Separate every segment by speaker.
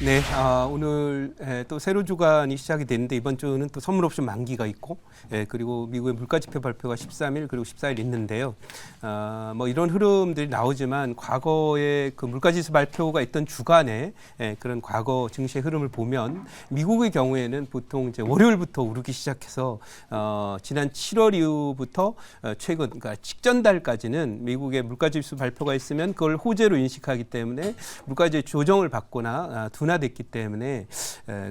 Speaker 1: 네, 오늘 또 세로 주간이 시작이 됐는데 이번 주는 또 선물 옵션 만기가 있고, 그리고 미국의 물가 지표 발표가 13일 그리고 14일 있는데요. 뭐 이런 흐름들이 나오지만 과거에 그 물가 지수 발표가 있던 주간에 그런 과거 증시의 흐름을 보면 미국의 경우에는 보통 이제 월요일부터 오르기 시작해서 지난 7월 이후부터 최근 그러니까 직전 달까지는 미국의 물가 지수 발표가 있으면 그걸 호재로 인식하기 때문에 물가지 조정을 받거나 둔화됐기 때문에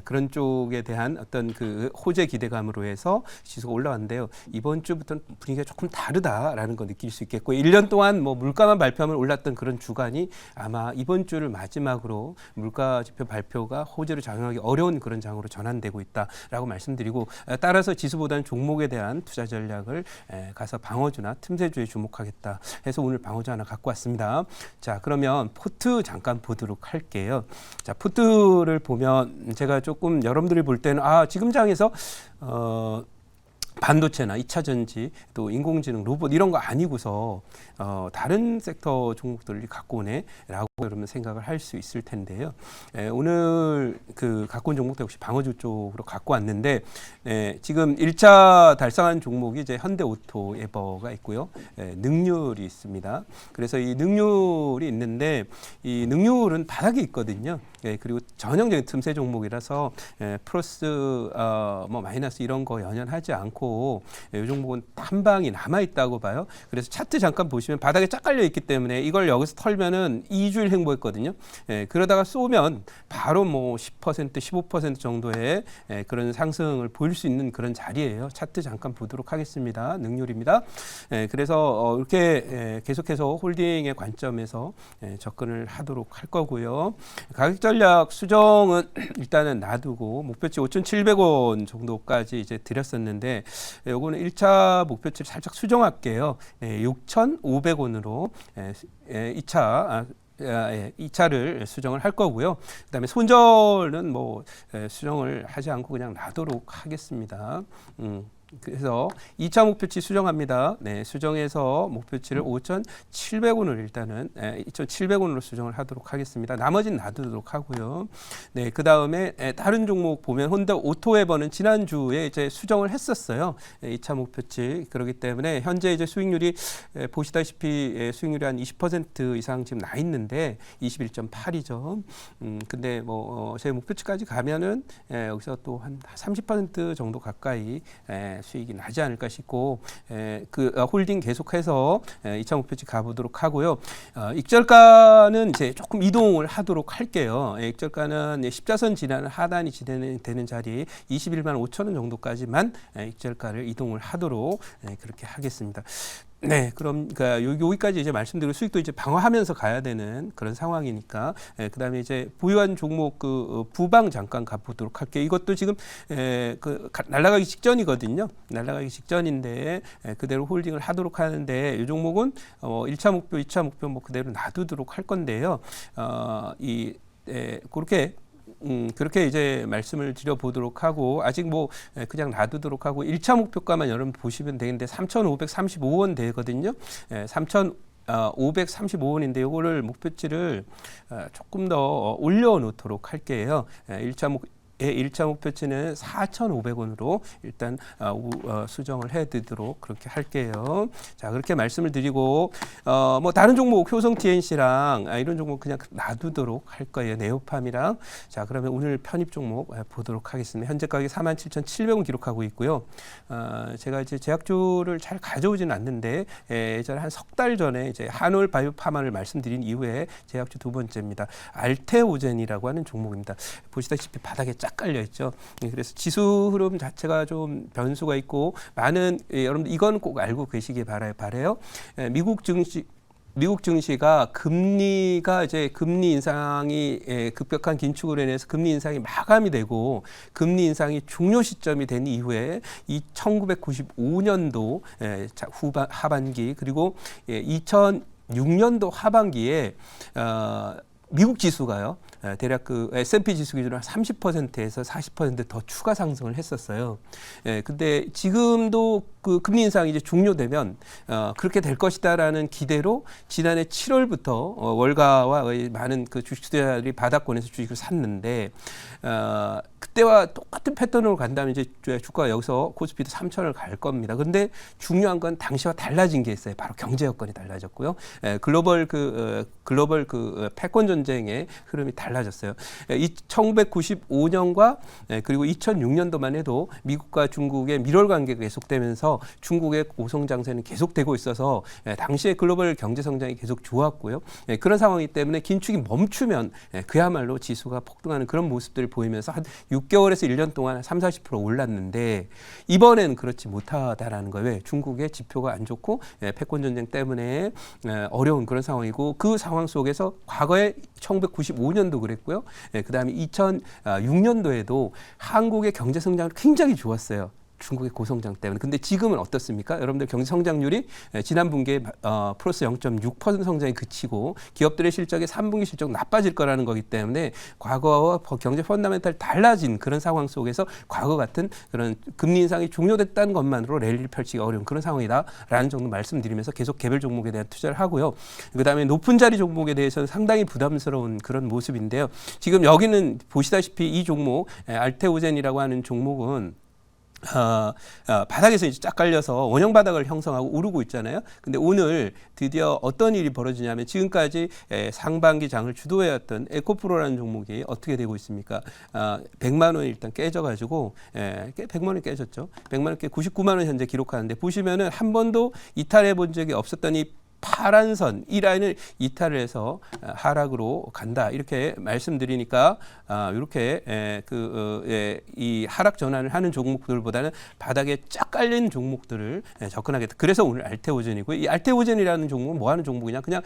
Speaker 1: 그런 쪽에 대한 어떤 그 호재 기대감으로 해서 지수가 올라왔는데요. 이번 주부터는 분위기가 조금 다르다라는 거 느낄 수 있겠고 1년 동안 뭐 물가만 발표하면 올랐던 그런 주간이 아마 이번 주를 마지막으로 물가 지표 발표가 호재로 작용하기 어려운 그런 장으로 전환되고 있다라고 말씀드리고 따라서 지수보다는 종목에 대한 투자 전략을 가서 방어주나 틈새주에 주목하겠다 해서 오늘 방어주 하나 갖고 왔습니다. 자, 그러면 포트 잠깐 보도록 할게요. 자, 포트를 보면 제가 조금 여러분들이 볼 때는 지금 장에서 반도체나 2차 전지 또 인공지능 로봇 이런 거 아니고서 다른 섹터 종목들이 갖고 오네라고 여러분 생각을 할 수 있을 텐데요. 오늘 그 갖고 온 종목도 역시 방어주 쪽으로 갖고 왔는데 지금 1차 달성한 종목이 이제 현대오토 에버가 있고요. 능률이 있습니다. 그래서 이 능률이 있는데 이 능률은 바닥에 있거든요. 그리고 전형적인 틈새 종목이라서 플러스 뭐 마이너스 이런 거 연연하지 않고 이 종목은 한 방이 남아 있다고 봐요. 그래서 차트 잠깐 보시면 바닥에 쫙 깔려 있기 때문에 이걸 여기서 털면은 2주일 행보했거든요. 그러다가 쏘면 바로 뭐 10%, 15% 정도의 그런 상승을 보일 수 있는 그런 자리예요. 차트 잠깐 보도록 하겠습니다. 능률입니다. 그래서 이렇게 계속해서 홀딩의 관점에서 접근을 하도록 할 거고요. 가격 전략 수정은 일단은 놔두고 목표치 5,700원 정도까지 이제 드렸었는데 요거는 1차 목표치를 살짝 수정할게요. 6,500원으로 2차를 수정을 할 거고요. 그다음에 손절은 뭐 수정을 하지 않고 그냥 놔도록 하겠습니다. 그래서 2차 목표치 수정합니다. 수정해서 목표치를 5,700원을 일단은 2,700원으로 수정을 하도록 하겠습니다. 나머지는 놔두도록 하고요. 그 다음에 다른 종목 보면 혼다 오토에버는 지난주에 이제 수정을 했었어요. 2차 목표치. 그렇기 때문에 현재 이제 수익률이 보시다시피 수익률이 한 20% 이상 지금 나 있는데 21.8이죠. 근데 뭐 제 목표치까지 가면은 여기서 또 한 30% 정도 가까이 수익이 나지 않을까 싶고 그 홀딩 계속해서 2차 목표치 가보도록 하고요. 익절가는 이제 조금 이동을 하도록 할게요. 익절가는 십자선 지나는 하단이 되는 자리 21만 5천 원 정도까지만 익절가를 이동을 하도록 그렇게 하겠습니다. 그럼 그러니까 여기까지 이제 말씀드리고 수익도 이제 방어하면서 가야 되는 그런 상황이니까 그다음에 이제 보유한 종목 그 부방 잠깐 가보도록 할게요. 이것도 지금 날아가기 직전이거든요. 날아가기 직전인데 그대로 홀딩을 하도록 하는데 이 종목은 1차 목표, 2차 목표 뭐 그대로 놔두도록 할 건데요. 그렇게 이제 말씀을 드려보도록 하고 아직 뭐 그냥 놔두도록 하고 1차 목표가만 여러분 보시면 되는데 3,535원 되거든요. 3,535원인데 이거를 목표치를 조금 더 올려놓도록 할게요. 1차 목표치는 4,500원으로 일단 수정을 해드리도록 그렇게 할게요. 자, 그렇게 말씀을 드리고 뭐 다른 종목 효성 TNC랑 이런 종목 그냥 놔두도록 할 거예요. 네오팜이랑. 자, 그러면 오늘 편입 종목 보도록 하겠습니다. 현재 가격이 47,700원 기록하고 있고요. 제가 이제 제약주를 잘 가져오지는 않는데 예전에 한 석 달 전에 이제 한올 바이오파마를 말씀드린 이후에 제약주 두 번째입니다. 알테오젠이라고 하는 종목입니다. 보시다시피 바닥에 쫙 깔려 있죠. 그래서 지수 흐름 자체가 좀 변수가 있고 많은 여러분들 이건 꼭 알고 계시기 바래요. 미국 증시가 금리가 이제 금리 인상이 급격한 긴축으로 인해서 금리 인상이 마감이 되고 금리 인상이 종료 시점이 된 이후에 1995년도 하반기 그리고 2006년도 하반기에 미국 지수가요. 대략 그 S&P 지수 기준으로 30%에서 40% 더 추가 상승을 했었어요. 근데 지금도 그 금리 인상이 이제 종료되면 그렇게 될 것이다라는 기대로 지난해 7월부터 월가와 많은 그 주식 투자자들이 바닥권에서 주식을 샀는데 그때와 똑같은 패턴으로 간다면 이제 주가가 여기서 코스피도 3,000을 갈 겁니다. 그런데 중요한 건 당시와 달라진 게 있어요. 바로 경제 여건이 달라졌고요. 글로벌 패권 전쟁의 흐름이 달라졌어요. 1995년과 그리고 2006년도만 해도 미국과 중국의 밀월 관계가 계속되면서 중국의 고성 장세는 계속되고 있어서 당시에 글로벌 경제 성장이 계속 좋았고요. 그런 상황이기 때문에 긴축이 멈추면 그야말로 지수가 폭등하는 그런 모습들을 보이면서 한 6개월에서 1년 동안 30-40% 올랐는데 이번에는 그렇지 못하다라는 거예요. 왜? 중국의 지표가 안 좋고 패권 전쟁 때문에 어려운 그런 상황이고 그 상황 속에서 과거에 1995년도 그랬고요. 그다음에 2006년도에도 한국의 경제 성장이 굉장히 좋았어요. 중국의 고성장 때문에. 근데 지금은 어떻습니까? 여러분들 경제 성장률이 지난 분기에 플러스 0.6% 성장에 그치고 기업들의 실적이 3분기 실적 나빠질 거라는 거기 때문에 과거와 경제 펀더멘탈 달라진 그런 상황 속에서 과거 같은 그런 금리 인상이 종료됐다는 것만으로 랠리를 펼치기 어려운 그런 상황이다라는 정도 말씀드리면서 계속 개별 종목에 대한 투자를 하고요. 그다음에 높은 자리 종목에 대해서는 상당히 부담스러운 그런 모습인데요. 지금 여기는 보시다시피 이 종목 알테오젠이라고 하는 종목은 바닥에서 이제 쫙 깔려서 원형 바닥을 형성하고 오르고 있잖아요. 근데 오늘 드디어 어떤 일이 벌어지냐면 지금까지 상반기 장을 주도해왔던 에코프로라는 종목이 어떻게 되고 있습니까? 100만 원이 일단 깨져가지고 100만 원이 깨졌죠. 100만 원 깨 99만 원 현재 기록하는데 보시면은 한 번도 이탈해 본 적이 없었던 이 파란 선, 이 라인을 이탈을 해서 하락으로 간다. 이렇게 말씀드리니까 이렇게 이 하락 전환을 하는 종목들보다는 바닥에 쫙 깔린 종목들을 접근하겠다. 그래서 오늘 알테오젠이고요. 이 알테오젠이라는 종목은 뭐 하는 종목이냐? 그냥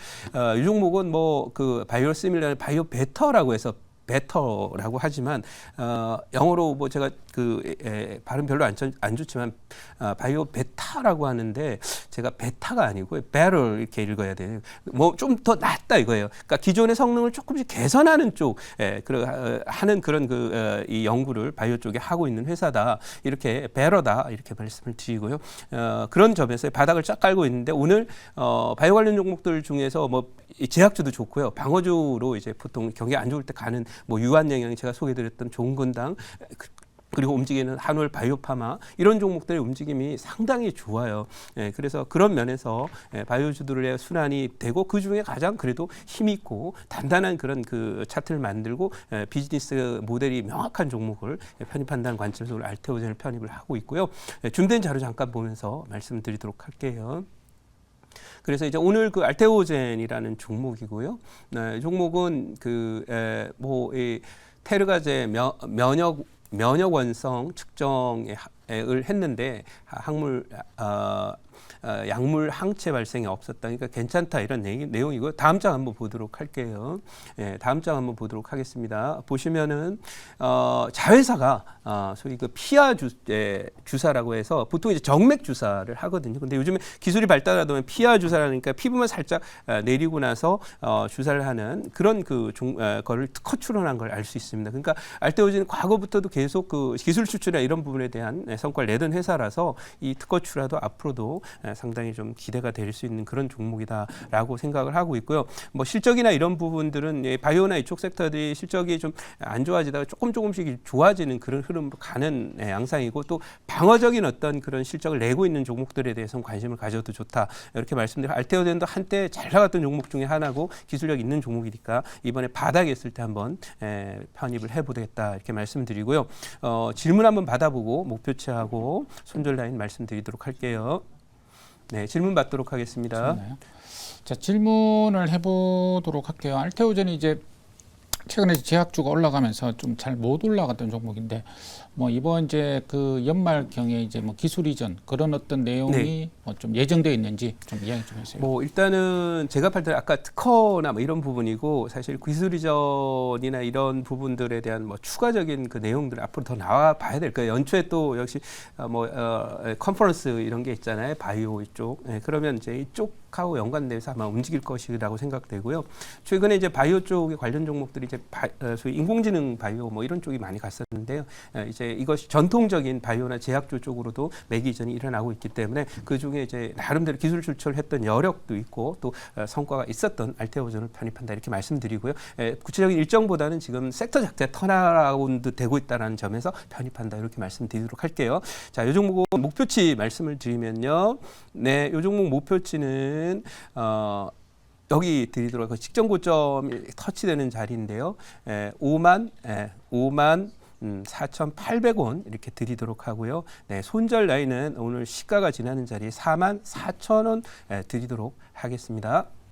Speaker 1: 이 종목은 뭐 그 바이오 시밀러 바이오 베터라고 해서 베터라고 하지만 영어로 뭐 제가 발음 별로 안 좋지만 바이오 베타라고 하는데 제가 베타가 아니고 better 이렇게 읽어야 돼요. 뭐 좀 더 낫다 이거예요. 그러니까 기존의 성능을 조금씩 개선하는 쪽 하는 그런 이 연구를 바이오 쪽에 하고 있는 회사다. 이렇게 better다 이렇게 말씀을 드리고요. 그런 점에서 바닥을 쫙 깔고 있는데 오늘 바이오 관련 종목들 중에서 뭐 제약주도 좋고요. 방어주로 이제 보통 경기 안 좋을 때 가는 뭐 유한영양 제가 소개드렸던 좋은건당 그리고 움직이는 한올 바이오파마 이런 종목들의 움직임이 상당히 좋아요. 그래서 그런 면에서 바이오주들의 순환이 되고 그 중에 가장 그래도 힘 있고 단단한 그런 그 차트를 만들고 비즈니스 모델이 명확한 종목을 편입한다는 관점에서 오늘 알테오젠을 편입을 하고 있고요. 준비된 자료 잠깐 보면서 말씀드리도록 할게요. 그래서 이제 오늘 그 알테오젠이라는 종목이고요. 이 종목은 이 테르가제 면역 원성 측정을 했는데 약물 항체 발생이 없었다. 그러니까 괜찮다 이런 내용이고요. 다음 장 한번 보도록 할게요. 다음 장 한번 보도록 하겠습니다. 보시면은 자회사가 소위 그 피하 주사라고 해서 보통 이제 정맥 주사를 하거든요. 근데 요즘에 기술이 발달하다 보면 피하 주사라니까 피부만 살짝 내리고 나서 주사를 하는 그런 거를 특허 출원한 걸 알 수 있습니다. 그러니까 알테오젠은 과거부터도 계속 그 기술 수출이나 이런 부분에 대한 성과를 내던 회사라서 이 특허 출하도 앞으로도 상당히 좀 기대가 될 수 있는 그런 종목이다라고 생각을 하고 있고요. 뭐 실적이나 이런 부분들은 바이오나 이쪽 섹터들이 실적이 좀 안 좋아지다가 조금씩 좋아지는 그런 흐름으로 가는 양상이고 또 방어적인 어떤 그런 실적을 내고 있는 종목들에 대해서는 관심을 가져도 좋다. 이렇게 말씀드리고 알테오젠도 한때 잘 나갔던 종목 중에 하나고 기술력 있는 종목이니까 이번에 바닥에 있을 때 한번 편입을 해보겠다 이렇게 말씀드리고요. 질문 한번 받아보고 목표치하고 손절 라인 말씀드리도록 할게요. 네, 질문 받도록 하겠습니다.
Speaker 2: 좋나요? 자, 질문을 해보도록 할게요. 알테오젠이 이제 최근에 제약주가 올라가면서 좀 잘 못 올라갔던 종목인데, 뭐 이번 이제 그 연말경에 이제 뭐 기술 이전 그런 어떤 내용이 좀 예정되어 있는지 좀 이야기 좀 해주세요.
Speaker 1: 뭐 일단은 제가 팔 때 아까 특허나 뭐 이런 부분이고 사실 기술 이전이나 이런 부분들에 대한 뭐 추가적인 그 내용들 앞으로 더 나와 봐야 될 거예요. 연초에 또 역시 컨퍼런스 이런 게 있잖아요. 바이오 이쪽. 그러면 이제 이쪽하고 연관돼서 아마 움직일 것이라고 생각되고요. 최근에 이제 바이오 쪽의 관련 종목들이 이제 소위 인공지능 바이오 뭐 이런 쪽이 많이 갔었는데요. 이제 이것이 전통적인 바이오나 제약조 쪽으로도 매기 이전이 일어나고 있기 때문에 그 중에 이제 나름대로 기술 출처했던 여력도 있고 또 성과가 있었던 알테오전을 편입한다 이렇게 말씀드리고요. 구체적인 일정보다는 지금 섹터 자체 턴어라운드 되고 있다는 점에서 편입한다 이렇게 말씀드리도록 할게요. 자, 이 종목 목표치 말씀을 드리면요. 네, 이 종목 목표치는 여기 드리도록 하고 직전 고점이 터치되는 자리인데요. 5만 4,800원 이렇게 드리도록 하고요. 네, 손절 라인은 오늘 시가가 지나는 자리에 44,000원 드리도록 하겠습니다.